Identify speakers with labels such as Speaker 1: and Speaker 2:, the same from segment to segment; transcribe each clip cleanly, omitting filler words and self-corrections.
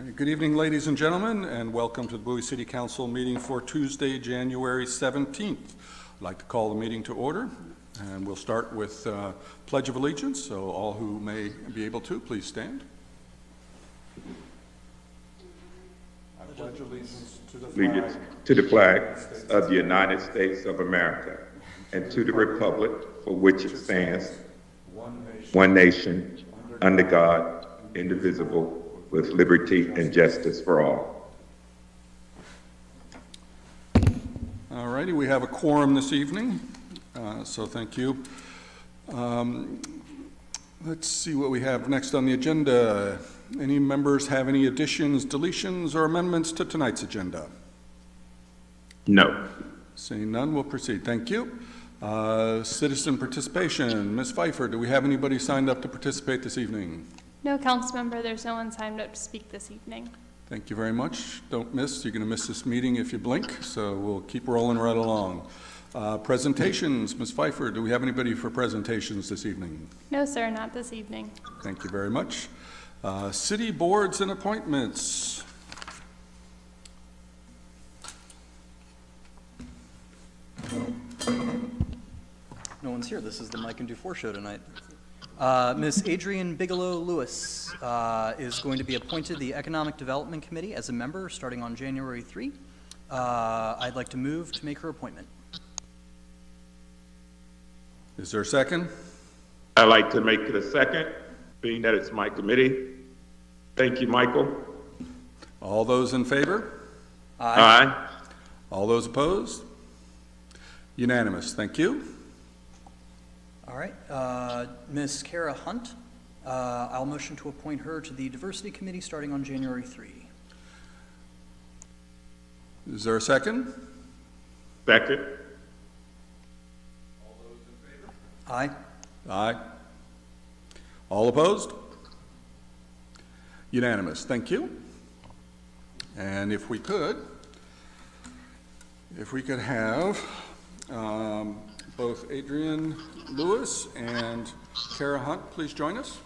Speaker 1: right, good evening, ladies and gentlemen, and welcome to the Bowie City Council meeting for Tuesday, January 17th. I'd like to call the meeting to order, and we'll start with Pledge of Allegiance, so all who may be able to, please stand. I pledge allegiance
Speaker 2: to the flag of the United States of America and to the republic for which it stands, one nation, under God, indivisible, with liberty and justice for all.
Speaker 1: All righty, we have a quorum this evening, so thank you. Let's see what we have next on the agenda. Any members have any additions, deletions, or amendments to tonight's agenda?
Speaker 2: No.
Speaker 1: Seeing none, we'll proceed. Thank you. Citizen participation. Ms. Pfeiffer, do we have anybody signed up to participate this evening?
Speaker 3: No, council member, there's no one signed up to speak this evening.
Speaker 1: Thank you very much. Don't miss. You're going to miss this meeting if you blink, so we'll keep rolling right along. Presentations. Ms. Pfeiffer, do we have anybody for presentations this evening?
Speaker 3: No, sir, not this evening.
Speaker 1: Thank you very much. City boards and appointments.
Speaker 4: No one's here. This is the Mike and Dufour show tonight. Ms. Adrienne Bigelow-Lewis is going to be appointed to the Economic Development Committee as a member starting on January 3. I'd like to move to make her appointment.
Speaker 1: Is there a second?
Speaker 2: I'd like to make it a second, being that it's my committee. Thank you, Michael.
Speaker 1: All those in favor?
Speaker 2: Aye.
Speaker 1: All those opposed? Unanimous. Thank you.
Speaker 4: All right. Ms. Kara Hunt, I'll motion to appoint her to the Diversity Committee starting on January 3.
Speaker 1: Is there a second?
Speaker 2: Second.
Speaker 1: All those in favor?
Speaker 4: Aye.
Speaker 1: Aye. All opposed? Unanimous. Thank you. And if we could have both Adrienne Lewis and Kara Hunt please join us.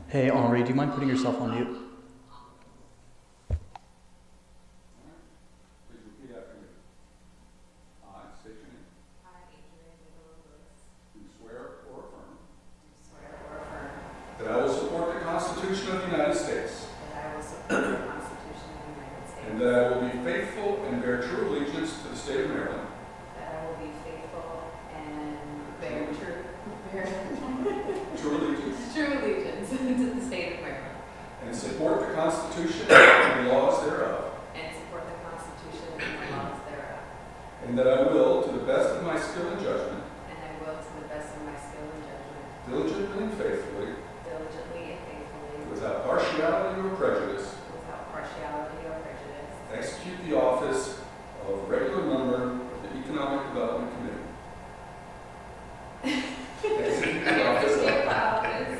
Speaker 4: Hey, Henri, do you mind putting yourself on mute?
Speaker 1: Please repeat after me. I state your name.
Speaker 5: I, Adrienne Bigelow-Lewis,
Speaker 1: Do swear or affirm
Speaker 5: swear or affirm
Speaker 1: that I will support the Constitution of the United States
Speaker 5: that I will support the Constitution of the United States,
Speaker 1: and that I will be faithful and bear true allegiance to the state of Maryland
Speaker 5: that I will be faithful and bear true
Speaker 1: true allegiance
Speaker 5: allegiance to the state of Maryland,
Speaker 1: and support the Constitution and the laws thereof,
Speaker 5: and support the Constitution and the laws thereof,
Speaker 1: and that I will, to the best of my skill and judgment,
Speaker 5: and I will, to the best of my skill and judgment,
Speaker 1: diligently and faithfully,
Speaker 5: diligently and faithfully,
Speaker 1: without partiality or prejudice,
Speaker 5: without partiality or prejudice,
Speaker 1: execute the office of regular member of the Economic Development Committee. Execute the office
Speaker 5: execute
Speaker 1: of
Speaker 5: the office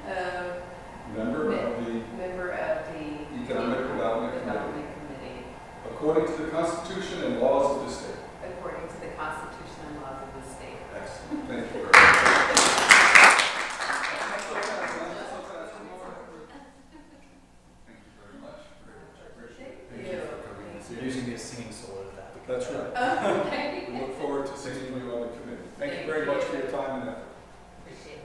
Speaker 5: of
Speaker 1: member of the
Speaker 5: member of the
Speaker 1: Economic Development
Speaker 5: Committee,
Speaker 1: according to the Constitution and laws of the state.
Speaker 5: according to the Constitution and laws of the state.
Speaker 1: Excellent. Thank you very much. Thank you very much. I appreciate it. Thank you for coming this evening.
Speaker 4: Using the singing solo of that.
Speaker 1: That's right.
Speaker 5: Okay.
Speaker 1: We look forward to seeing you on the committee. Thank you very much for your time and effort.
Speaker 5: Appreciate it.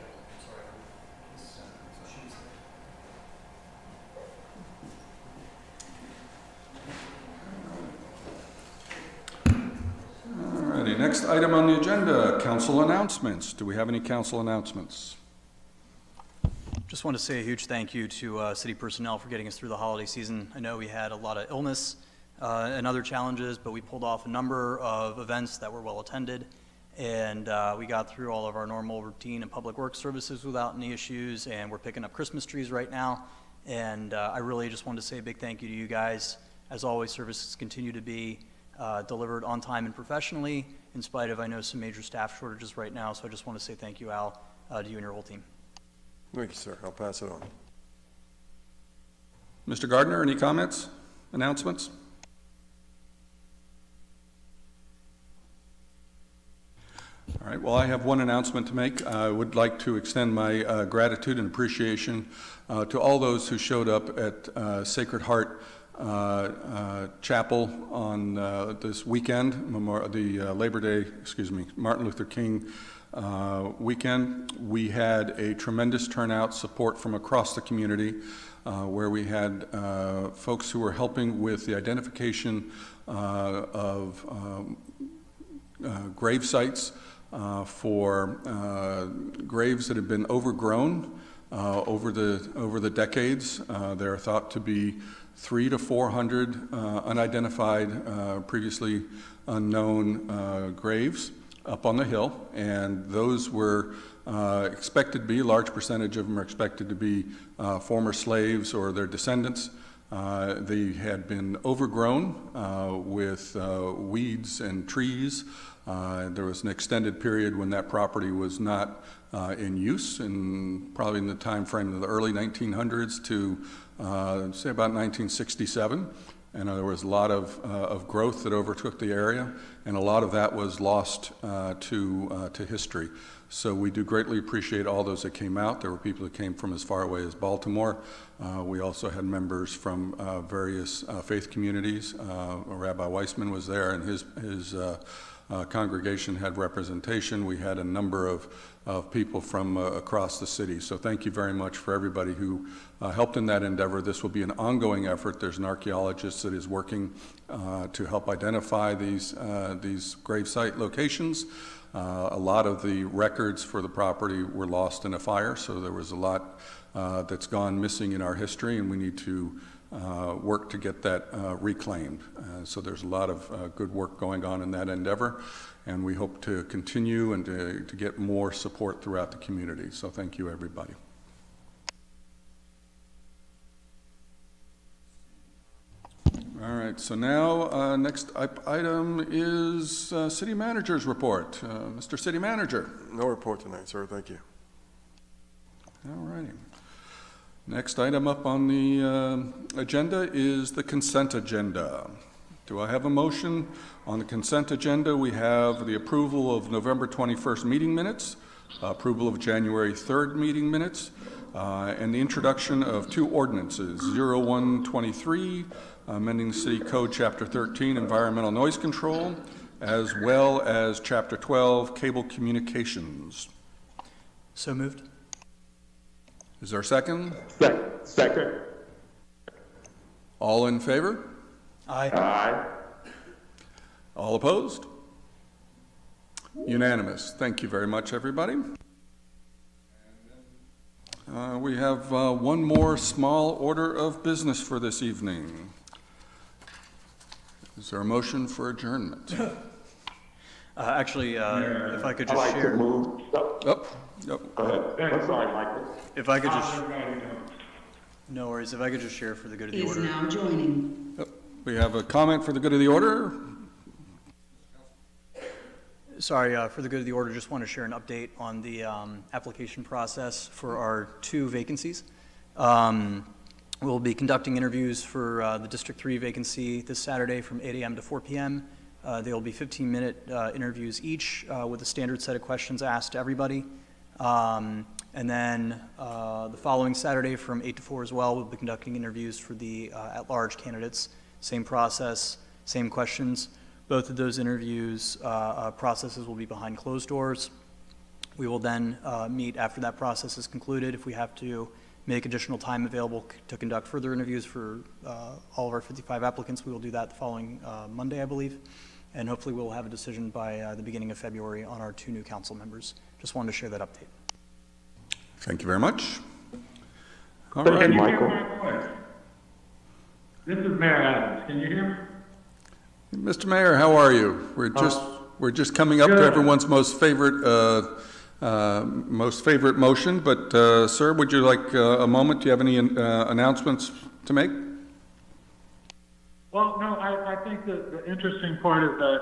Speaker 1: Alrighty, next item on the agenda, council announcements. Do we have any council announcements?
Speaker 4: Just want to say a huge thank you to city personnel for getting us through the holiday season. I know we had a lot of illness and other challenges, but we pulled off a number of events that were well attended, and we got through all of our normal routine and public works services without any issues, and we're picking up Christmas trees right now. And I really just wanted to say a big thank you to you guys. As always, services continue to be delivered on time and professionally, in spite of, I know, some major staff shortages right now. So I just want to say thank you, Al, to you and your whole team.
Speaker 6: Thank you, sir. I'll pass it on.
Speaker 1: Mr. Gardner, any comments, announcements? All right, well, I have one announcement to make. I would like to extend my gratitude and appreciation to all those who showed up at Sacred Heart Chapel on this weekend, Martin Luther King weekend. We had a tremendous turnout, support from across the community, where we had folks who were helping with the identification of grave sites for graves that have been overgrown over the decades. There are thought to be 300 to 400 unidentified, previously unknown graves up on the hill, and those were expected to be, a large percentage of them are expected to be former slaves or their descendants. They had been overgrown with weeds and trees. There was an extended period when that property was not in use, probably in the time frame of the early 1900s to say about 1967. And there was a lot of growth that overtook the area, and a lot of that was lost to history. So we do greatly appreciate all those that came out. There were people that came from as far away as Baltimore. We also had members from various faith communities. Rabbi Weissman was there, and his congregation had representation. We had a number of people from across the city. So thank you very much for everybody who helped in that endeavor. This will be an ongoing effort. There's an archaeologist that is working to help identify these gravesite locations. A lot of the records for the property were lost in a fire, so there was a lot that's gone missing in our history, and we need to work to get that reclaimed. So there's a lot of good work going on in that endeavor, and we hope to continue and to get more support throughout the community. So thank you, everybody. All right, so now next item is City Manager's report. Mr. City Manager.
Speaker 6: No report tonight, sir. Thank you.
Speaker 1: All righty. Next item up on the agenda is the consent agenda. Do I have a motion? On the consent agenda, we have the approval of November 21st meeting minutes, approval of January 3rd meeting minutes, and the introduction of two ordinances, 0123, amending the City Code Chapter 13, Environmental Noise Control, as well as Chapter 12, Cable Communications.
Speaker 4: So moved.
Speaker 1: Is there a second?
Speaker 2: Second.
Speaker 1: All in favor?
Speaker 4: Aye.
Speaker 2: Aye.
Speaker 1: All opposed? Unanimous. Thank you very much, everybody. We have one more small order of business for this evening. Is there a motion for adjournment?
Speaker 4: Actually, if I could just
Speaker 2: I'd like to
Speaker 4: share.
Speaker 2: move.
Speaker 1: Go ahead.
Speaker 2: I'm sorry, Michael.
Speaker 4: If I could just. No worries. If I could just share for the good of the
Speaker 7: Is
Speaker 4: order.
Speaker 7: now joining.
Speaker 1: We have a comment for the good of the order.
Speaker 4: Sorry, for the good of the order, just want to share an update on the application process for our two vacancies. We'll be conducting interviews for the District 3 vacancy this Saturday from 8 a.m. to 4 p.m. They will be 15-minute interviews each with a standard set of questions asked to everybody. And then the following Saturday from 8 to 4 as well, we'll be conducting interviews for the at-large candidates. Same process, same questions. Both of those interviews processes will be behind closed doors. We will then meet after that process is concluded. If we have to make additional time available to conduct further interviews for all of our 55 applicants, we will do that the following Monday, I believe. And hopefully we'll have a decision by the beginning of February on our two new council members. Just wanted to share that update.
Speaker 1: Thank you very much. All
Speaker 2: Thank
Speaker 1: right.
Speaker 2: you, Michael.
Speaker 8: This is Mayor Adams. Can you hear me?
Speaker 1: Mr. Mayor, how are you? We're just We're just coming up to everyone's most favorite motion, but, sir, would you like a moment? Do you have any announcements to make?
Speaker 7: Well, no, I think the interesting part is that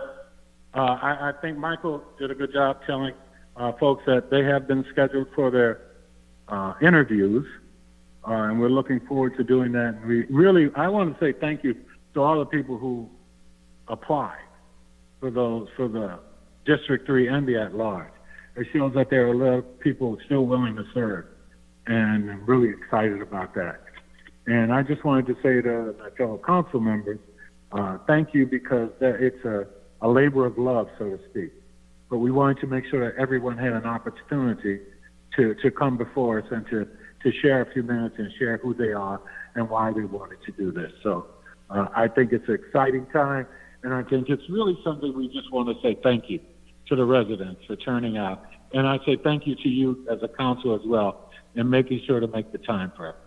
Speaker 7: I think Michael did a good job telling folks that they have been scheduled for their interviews, and we're looking forward to doing that. And we really, I want to say thank you to all the people who applied for the District 3 and the at-large. It shows that there are a lot of people still willing to serve, and I'm really excited about that. And I just wanted to say to my fellow council members, thank you, because it's a labor of love, so to speak. But we wanted to make sure that everyone had an opportunity to come before us and to share a few minutes and share who they are and why they wanted to do this. So I think it's an exciting time, and I think it's really something we just want to say thank you to the residents for turning out. And I say thank you to you as a council as well, and making sure to make the time for everyone.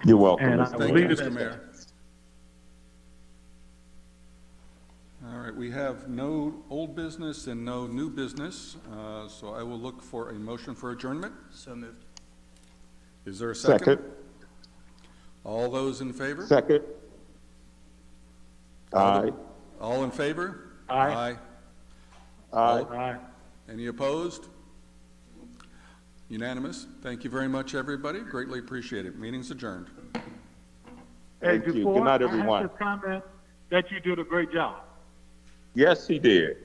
Speaker 2: You're welcome.
Speaker 7: And I
Speaker 2: Mr.
Speaker 1: Thank
Speaker 7: believe
Speaker 1: you,
Speaker 7: it-
Speaker 1: Mr. Mayor. All right, we have no old business and no new business, so I will look for a motion for adjournment.
Speaker 4: So moved.
Speaker 1: Is there a second?
Speaker 2: Second.
Speaker 1: All those in favor?
Speaker 2: Second. Aye.
Speaker 1: All in favor?
Speaker 7: Aye.
Speaker 2: Aye.
Speaker 7: Aye.
Speaker 1: Any opposed? Unanimous. Thank you very much, everybody. Greatly appreciate it. Meeting's adjourned.
Speaker 7: Hey,
Speaker 2: Thank you.
Speaker 7: before
Speaker 2: Good night,
Speaker 7: I
Speaker 2: everyone.
Speaker 7: have to comment that you did a great job.
Speaker 2: Yes, he did.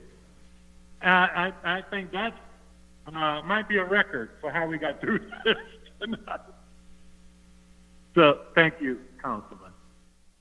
Speaker 7: I think that might be a record for how we got through this tonight. So, thank you, Councilman.